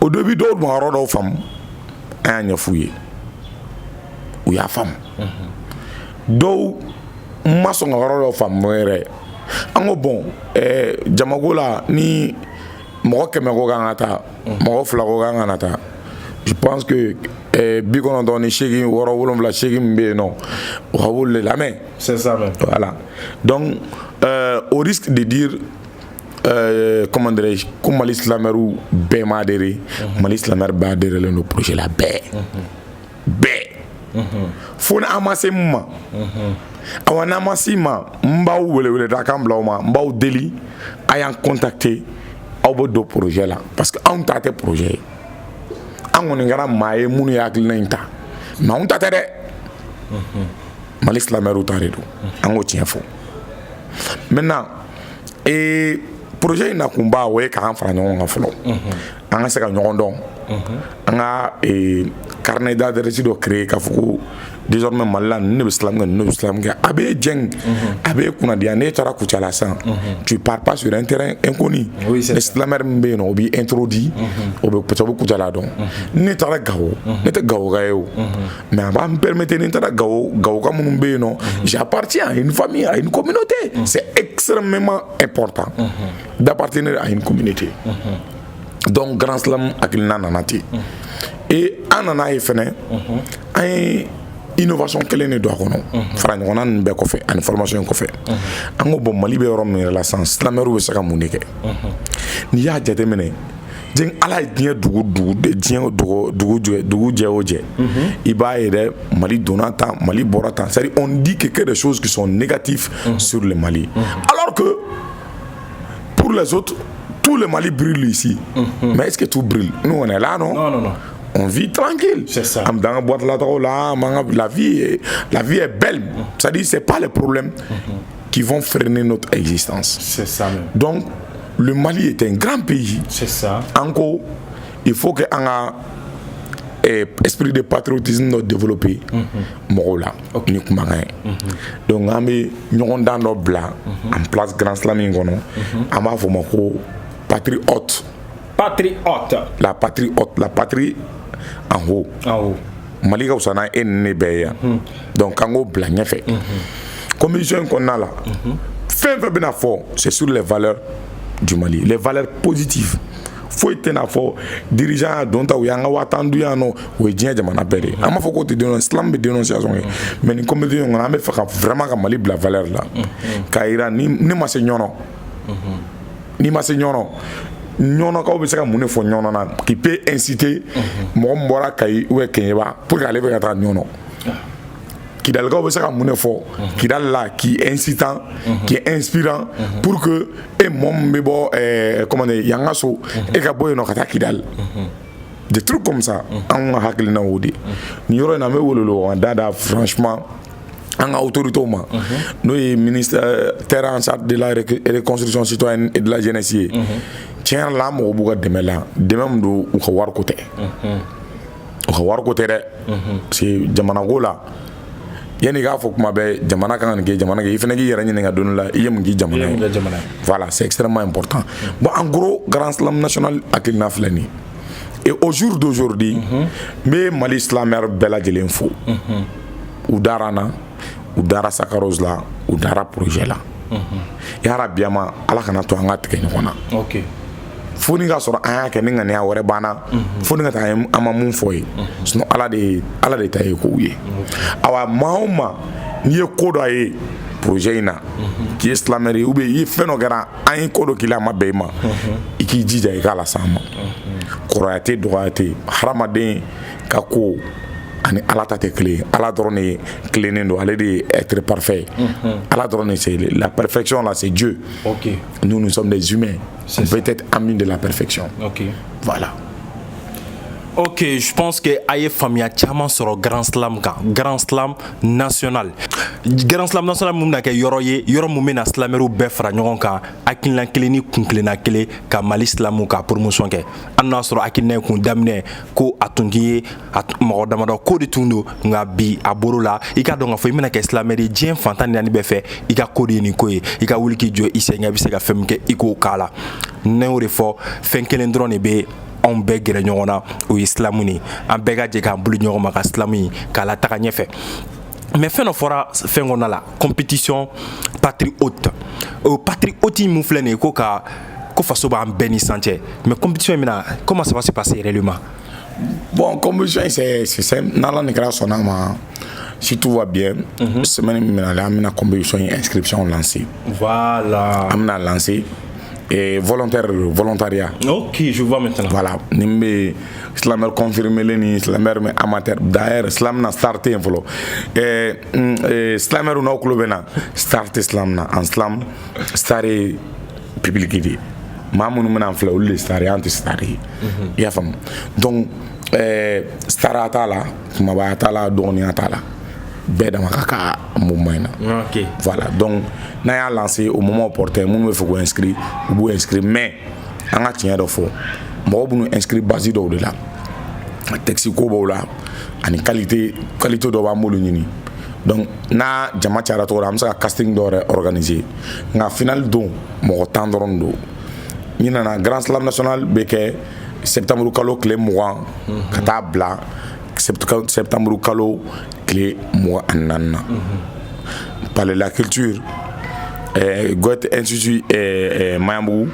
au début dɔw tun ka yɔrɔ dɔw faamu an y'a ɲɛf'u ye u y'a faamu dɔw ma sɔn ka yɔrɔ dɔ faamu yɛrɛ an ko bon jamako la ni mɔgɔ 100 ko kan ka taa mɔgɔ 2 ko kan ka taa je pense que 98 6 8 min bɛ yen nɔ o ka wolo de lamɛn c'est ça même voilà donc au risque de dire comment dirais-je ko Mali silamɛw bɛɛ ma adhéré Mali silamɛw bɛɛ adhéré le projet la bɛɛ fo ni an ma se mun ma awa n'an ma se ma n b'aw wele da kan bila aw ma n b'aw deli a y'an contacter aw bɛ don projet la parce que anw ta tɛ projet ye an kɔni kɛra maa ye minnu ye hakilina in ta mais anw ta tɛ dɛ Mali silamɛw ta de don an k'o tiɲɛ fɔ maintenant projet in na kun b'a o ye k'an fara ɲɔgɔn kan fɔlɔ an ka se ka ɲɔgɔn dɔn an ka carnet d'adresse dɔ créer k'a fɔ ko désormais Mali la ne bɛ silamɛ kɛ ne bɛ silamɛ kɛ a bɛ jɛn a bɛ kunnadiya n'e taara Kucala san tu pars pas sur un terrain inconnu ni silamɛ min bɛ yen nɔ o b'i introduit o bɛ parce que o bɛ Kucala dɔn ne taara Gawo ne tɛ Gawoka ye o mais a b'a me permettre ni n taara Gawoka minnu bɛ yen nɔ j'appartiens à une famille à une communauté c'est extrêmement important d'appartenir à une communauté donc Grand Slam hakilina nana ten et an nana ye fɛnɛ an ye innovation kelen de don a kɔnɔ fara ɲɔgɔnna ninnu bɛɛ kɔfɛ ani formation kɔfɛ an ko bon Mali bɛ yɔrɔ min yɛrɛ la sisan silamɛw bɛ se ka mun de kɛ n'i y'a jateminɛ diɲɛ ala ye diɲɛ dugu jɛ o jɛ i b'a ye dɛ Mali donna tan Mali bɔra tan c'est-à-dire on dit que des choses qui sont négatives sur le Mali alors que pour les autres tout le Mali brûle ici mais est-ce que tout brûle nous on est là non on vit tranquille. C'est ça. La vie est belle. C'est-à-dire c'est pas les problèmes qui vont freiner notre existence. C'est ça même. Donc le Mali est un grand pays. C'est ça. Encore, il faut que un esprit de patriotisme nous développer. Morola. Ni kumaga. Donc on met ñogon dans nos blancs en place Grand Slam ngono. Ama fo mako patriote. La patrie en haut. Mali ka usana enne beya. Donc en haut blanc fait. Commission qu'on a là. Fin bena fort, c'est sur les valeurs du Mali, les valeurs positives. Faut être na fort dirigeant dont ta yanga watandu ya no we dien jamana bere. Ama foko te dénoncer islam be dénonciation. Mais ni commission on a me fait vraiment ka Mali la valeur là. Kaira ni ma se nyono. Ni ma se nyono. Nyono ka obisaka mune fo nyono na qui peut inciter mo mbora kai ou kenyeba pour aller vers ta nyono qui dal ka obisaka mune fo qui dal là qui est incitant qui est inspirant pour que et mom bebo comment dire yanga so e ka boy no kata qui dal des trucs comme ça en haklina wodi ni yoro na me wololo dada franchement en autorité ma nous ministre terre en charge de la reconstruction citoyenne et de la jeunesse tiens là mo buga demela demam do u khawar ko te de c'est jamana gola yani ga fo kuma be jamana kan nge jamana ge ifene gi yera ni nga donu la yem gi jamana voilà c'est extrêmement important bon en gros Grand Slam national akilna flani et au jour d'aujourd'hui mais Mali islamer bela jelen fo u darana u dara sakaros la u dara projet la ya rabiama ala kana to anga tike nyona OK foni ga soro aya ke ninga ne awore bana foni ga ta ama mun foyi sino ala de ta e ko uye awa mauma ni e kodo ay projet ina ki islameri ube yi feno gara ay kodo kila mabema iki jija e kala sama koroyate droite haramaden kako ani ala ta te clé ala drone clé nendo aller de être parfait ala drone c'est la perfection là c'est Dieu. OK Nous sommes des humains, on peut être amis de la perfection. OK Voilà. OK, je pense que aye famia chama soro Grand Slam national mun na ke yoro mu mena slameru be fra nyogon kan akilna keleni kunklena kele ka Mali Islamu ka promotion ke anna soro akilna kun damne ko atungi mo damado ko de tundo nga bi aboro la ika donga fo mena ke slameri dien fantani ni be fe ika ko de ni ko ika wuli ki jo isenga bi se ka femke iko kala ne ore fo fen kelen drone be anw bɛɛ gɛrɛ ɲɔgɔn na o ye silamu de ye an bɛɛ ka jɛ k'an bolo ɲɔgɔn ma ka silamu ye k'a lataga ɲɛfɛ mais fɛn dɔ fɔra fɛn kɔnɔna la compétition patriote o patriote mun filɛ nin ye ko faso b'an bɛɛ ni san cɛ mais compétition in bɛna comment ça va se passer réellement? Bon, compétition c'est simple n'ala ni kɛra sɔnna ma si tout va bien semaine min bɛna an bɛna compétition inscription lancer. Voilà, an bɛna lancer et volontariat. Ok, je vois maintenant. Voilà, ni bɛ silamɛr confirmé ni silamɛr mais amateur d'ailleurs silam na starté en fɔlɔ silamɛr n'aw kulo bɛ na starté silam na en slam staré public de maa minnu bɛna filɛ olu de staré an tɛ staré i y'a faamu donc stara t'a la kumabaya t'a la dɔgɔninya t'a la bɛɛ dama ka mouvement in na. Ok, voilà donc n'a y'a lancé au moment opportun minnu bɛ fɛ k'u inscrit u b'u inscrit mais an ka tiɲɛ dɔ fɔ mɔgɔw b'u inscrit base dɔw de la texte ko b'o la ani qualité dɔ b'an bolo ɲini donc n'a jama cayara cogo la an bɛ se ka casting dɔ yɛrɛ organiser nka final don mɔgɔ 10 dɔrɔn don ɲinana grand slam national bɛ kɛ septembre kalo tile 20 ka taa bila septembre kalo tile 24 na palais de la culture Goethe Institut Mayambugu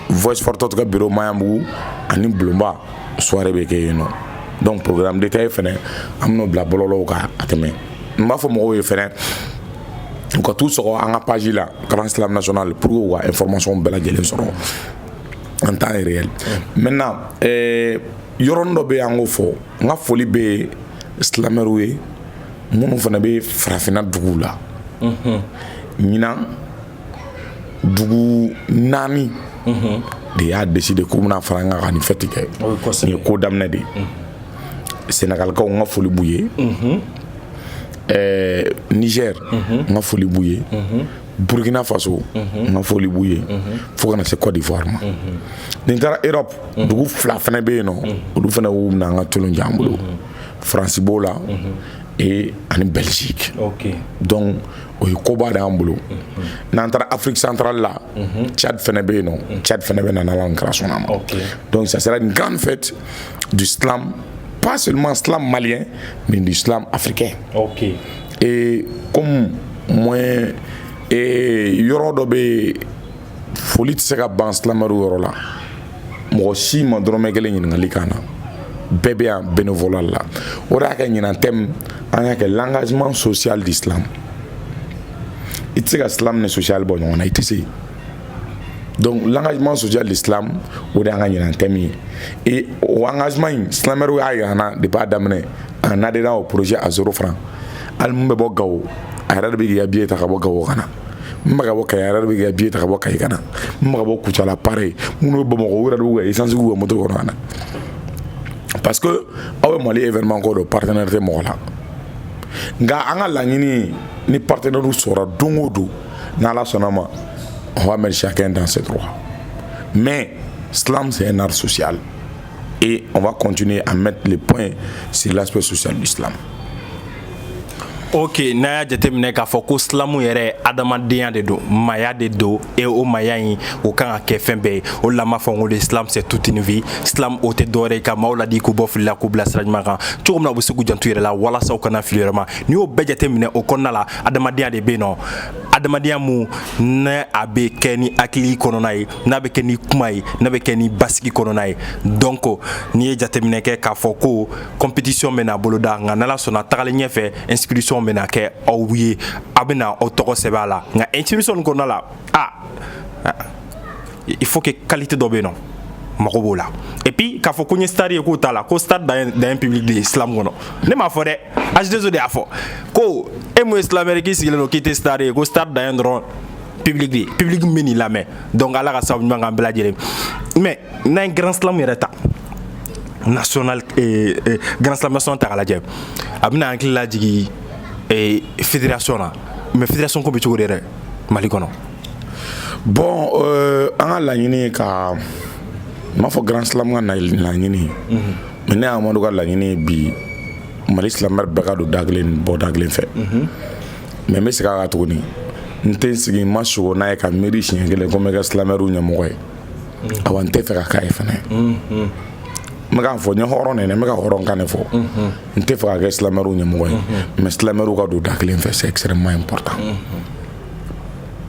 Voice for Tot ka bureau Mayambugu ani Bulumba soirée bɛ kɛ yen nɔ donc programme détaillé fɛnɛ an bɛn'o bila bɔlɔlɔw kan a tɛmɛ n b'a fɔ mɔgɔw ye fɛnɛ u ka t'u sɔgɔ an ka page la Grand Slam National pour que u ka information bɛɛ lajɛlen sɔrɔ en temps réel. Maintenant yɔrɔnin dɔ bɛ yen an k'o fɔ n ka foli bɛ silamɛw ye minnu fana bɛ farafinna duguw la ɲinan dugu 4 de y'a décidé k'u bɛna fara an kan ka nin fête kɛ nin ye ko daminɛ de ye Sénégalikaw n ka foli b'u ye Niger n ka foli b'u ye Burkina Faso n ka foli b'u ye fo kana se Côte d'Ivoire ma nin taara Europe dugu 2 fana bɛ yen nɔ olu fana y'u minɛ an ka tolon jɛ an bolo France b'o la et ani Belgique. Donc o ye koba de an bolo n'an taara Afrique centrale la Tchad fana bɛ yen nɔ Tchad fana bɛ na n'ala ni kɛra sɔnna ma donc ça sera une grande fête du slam, pas seulement slam malien mais du slam africain. Et comme moi yɔrɔ dɔ bɛ foli tɛ se ka ban silamɛw yɔrɔ la mɔgɔ si ma dɔrɔmɛ kelen ɲininkali kan na bɛɛ bɛ yan bénévolat la o de y'a kɛ ɲinan thème an y'a kɛ l'engagement social d'islam i tɛ se ka islam ni social bɔ ɲɔgɔn na i tɛ se donc l'engagement social d'islam o de y'an ka ɲinan thème ye et o engagement in silamɛw y'a yira an na depuis a daminɛ an adhéré au projet à 0 franc hali mun bɛ bɔ Gawo a yɛrɛ de bɛ k'i ka billet ta ka bɔ Gawo ka na mun bɛ ka bɔ Kayi a yɛrɛ de bɛ k'i ka billet ta ka bɔ Kayi ka na mun bɛ ka bɔ Kucala pareil minnu bɛ Bamakɔ u yɛrɛ de b'u ka essence k'u ka moto kɔnɔ ka na parce que aw bɛ Mali événement ko don partenaire tɛ mɔgɔ la nka an ka laɲini ni partenaire sɔrɔ don o don n'Ala sɔnna ma on va mettre chacun dans ses droits mais l'islam c'est un art social et on va continuer à mettre les points sur l'aspect social de l'islam. Ok, n'a y'a jateminɛ k'a fɔ ko silamu yɛrɛ adamadenya de don maya de don et o maya in o kan ka kɛ fɛn bɛɛ ye o de la m'a fɔ ko l'islam c'est toute une vie silam o tɛ dɔwɛrɛ ye ka maaw ladi k'u bɔ fili la k'u bila sira ɲuman kan cogo min na u bɛ se k'u janto yɛrɛ la walasa u kana fili yɛrɛ ma n'i y'o bɛɛ jateminɛ o kɔnɔna la adamadenya de bɛ yen nɔ adamadenya mun n'a a bɛ kɛ ni hakili kɔnɔna ye n'a bɛ kɛ ni kuma ye n'a bɛ kɛ ni basigi kɔnɔna ye donc n'i ye jateminɛ kɛ k'a fɔ ko compétition bɛ n'a boloda nka n'Ala sɔnna tagalen ɲɛfɛ inscription bɛ na kɛ aw ye a bɛ na aw tɔgɔ sɛbɛn a la nka inscription kɔnɔna la il faut que qualité dɔ bɛ yen nɔ mago b'o la et puis k'a fɔ ko n ye star ye k'o t'a la ko star dan ye public de ye islam kɔnɔ ne m'a fɔ dɛ H2O de y'a fɔ ko e mun ye silamɛ k'i sigilen don k'i tɛ star ye ko star dan ye dɔrɔn public de ye public min bɛ n'i lamɛn donc Ala ka sababu ɲuman k'an bɛɛ lajɛlen mais n'an ye grand slam yɛrɛ ta national grand slam national ta k'a lajɛ a bɛna hakili lajigin fédération na mais fédération ko bɛ cogo di yɛrɛ Mali kɔnɔ. Bon an ka laɲini ka n m'a fɔ grand slam ka laɲini mais ne Amadu ka laɲini bi Mali silamɛ bɛɛ ka don da kelen bɔ da kelen fɛ mais n bɛ segin a kan tuguni n tɛ n sigi n ma sogo n'a ye ka miiri siɲɛ kelen ko n bɛ kɛ silamɛw ɲɛmɔgɔ ye awa n tɛ fɛ ka k'a ye fana me k'a fɔ n ye hɔrɔn de ye n bɛ ka hɔrɔnkan de fɔ n tɛ fɛ ka kɛ silamɛw ɲɛmɔgɔ ye mais silamɛw ka don da kelen fɛ c'est extrêmement important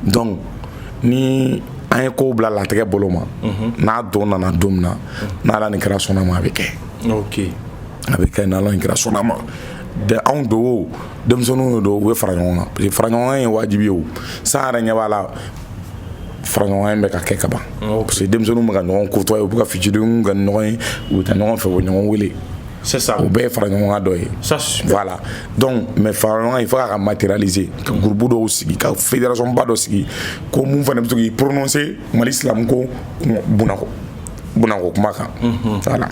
donc ni an ye kow bila latigɛ bolo ma n'a don nana don min na n'ala ni kira sɔnna ma a bɛ kɛ a bɛ kɛ n'ala ni kira sɔnna ma anw do o denmisɛnninw do u bɛ fara ɲɔgɔn kan parce que fara ɲɔgɔn kan ye wajibi ye o san yɛrɛ ɲɛ b'a la fara ɲɔgɔn kan bɛ ka kɛ ka ban parce que denmisɛnninw bɛ ka ɲɔgɔn côtoyer u bɛ ka fitininw kɛ ni ɲɔgɔn ye u bɛ taa ɲɔgɔn fɛ u bɛ ɲɔgɔn wele c'est ça o bɛɛ ye fara ɲɔgɔn kan dɔ ye voilà donc mais fara ɲɔgɔn kan il faut k'a matérialiser ka groupe dɔw sigi ka fédération ba dɔ sigi ko mun fana bɛ to k'i prononcer Mali silamu ko bunako kuma kan voilà.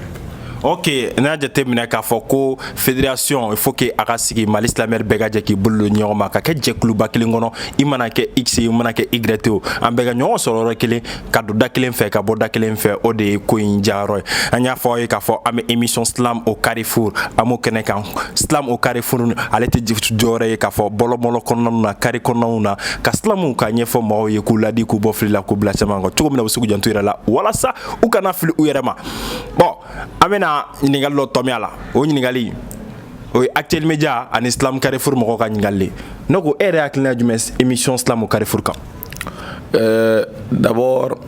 Ok, n'a jateminɛ k'a fɔ ko fédération il faut que a ka sigi Mali silamɛw bɛɛ ka jɛ k'i bolo don ɲɔgɔn ma ka kɛ jɛkuluba kelen kɔnɔ i mana kɛ X ye i mana kɛ Y o an bɛɛ ka ɲɔgɔn sɔrɔ yɔrɔ kelen ka don da kelen fɛ ka bɔ da kelen fɛ o de ye ko in diyayɔrɔ ye an y'a fɔ aw ye k'a fɔ an bɛ émission Slam au Carrefour an m'o kɛnɛ kan Slam au Carrefour ale tɛ jɔyɔrɔ ye k'a fɔ bɔlɔbɔlɔ kɔnɔnaw na kari kɔnɔnaw na ka silamuw ka ɲɛfɔ mɔgɔw ye k'u ladi k'u bɔ fili la k'u bila caman kan cogo min na u bɛ se k'u janto u yɛrɛ la walasa u kana fili u yɛrɛ ma bon an bɛna ɲininkali dɔ tɔmiya la o ɲininkali o ye Actuel Media ani Slam Carrefour mɔgɔw ka ɲininkali ne ko e yɛrɛ hakilina jumɛn émission Slam au Carrefour kan d'abord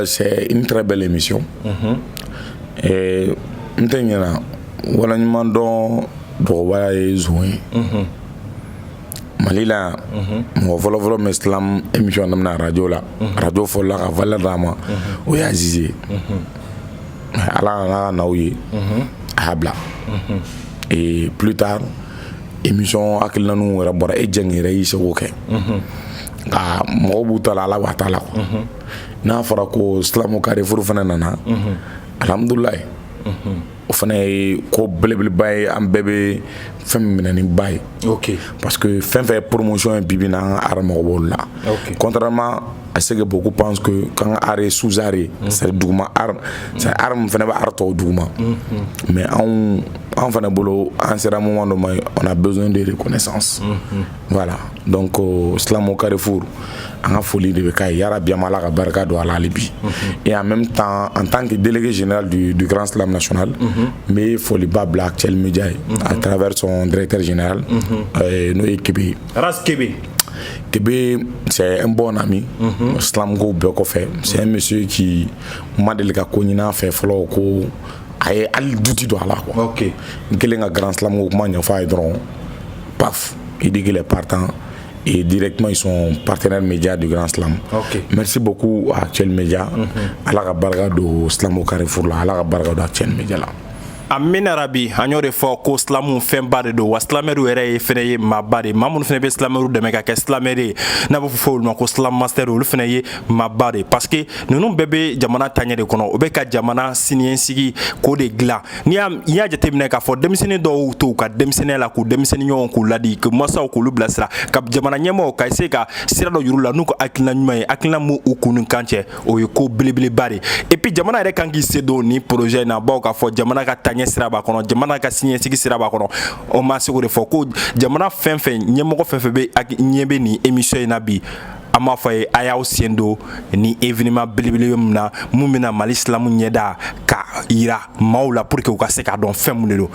c'est une très belle émission n tɛ ɲɛna walaɲuman dɔn dɔgɔbaya ye zon ye Mali la mɔgɔ fɔlɔfɔlɔ min Slam émission daminɛ radio la radio fɔlɔla ka valeur d'a ma o ye Azizi ye ala nana n'aw ye a y'a bila et plus tard émission hakilinaninw yɛrɛ bɔra e jɛn yɛrɛ y'i seko kɛ nka mɔgɔw b'u ta la ala b'a ta la quoi n'a fɔra ko Slam au Carrefour fana nana alhamdulilayi o fana ye ko belebeleba ye an bɛɛ bɛ fɛn min minɛ ni ba ye parce que fɛn fɛn ye promotion ye bi bi in na an ka art mɔgɔ b'olu la contrairement à ce que beaucoup pensent que quand art est sous art c'est duguma art c'est art min fana bɛ art tɔw duguma mais anw fana bolo an sera moment dɔ ma on a besoin de reconnaissance voilà donc Slam au Carrefour an ka foli de bɛ k'a ye yarabi an b'ala ka barika don a la hali bi et en même temps en tant que délégué général du Grand Slam national n bɛ foliba bila Actuel Media ye à travers son directeur général n'o ye Kebe Ras Kebe c'est un bon ami Slam ko bɛɛ kɔfɛ c'est un monsieur qui ma deli ka ko ɲini a fɛ fɔlɔ ko a ye hali duti don a la quoi n kɛlen ka Grand Slam ko kuma ɲɛfɔ a ye dɔrɔn paf il dit qu'il est partant et directement ils sont partenaires médias du Grand Slam. Merci beaucoup à Actuel Media. Ala ka barika do Slam au Carrefour la, ala ka barika do Actuel Media la. Amina rabi an y'o de fɔ ko silamu fɛnba de don wa silamɛriw yɛrɛ ye fɛnɛ ye maaba de maa minnu fɛnɛ bɛ silamɛriw dɛmɛ ka kɛ silamɛri ye n'a bɛ fɔ olu ma ko Slam Master olu fɛnɛ ye maaba de parce que ninnu bɛɛ bɛ jamana taɲɛ de kɔnɔ u bɛ ka jamana siniɲɛsigi k'o de dilan n'i y'a jateminɛ k'a fɔ denmisɛnnin dɔw to u ka denmisɛnninya la k'u denmisɛnnin ɲɔgɔn k'u ladi ka masaw k'olu bilasira ka jamana ɲɛmɔgɔw ka se ka sira dɔ yir'u la n'u ka hakilina ɲuman ye hakilina min u kun ni kan cɛ o ye ko belebeleba de et puis jamana yɛrɛ kan k'i se don ni projet in na bawo k'a fɔ jamana ka taɲɛ sira b'a kɔnɔ jamana ka siniɲɛsigi sira b'a kɔnɔ o ma se k'o de fɔ ko jamana fɛn fɛn ɲɛmɔgɔ fɛn fɛn bɛ ɲɛ bɛ nin émission in na bi an b'a fɔ a ye a y'aw sen don ni événement belebele min na mun bɛna Mali silamu ɲɛda ka yira maaw la pour que u ka se k'a dɔn fɛn mun de don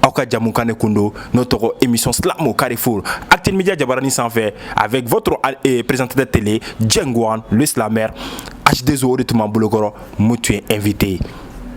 aw ka jamu kan de kun don n'o tɔgɔ émission Slam au Carrefour Actuel Media jabarani sanfɛ avec votre présentateur télé Djengwan le Slammer H2O de tun b'an bolokɔrɔ mun tun ye invité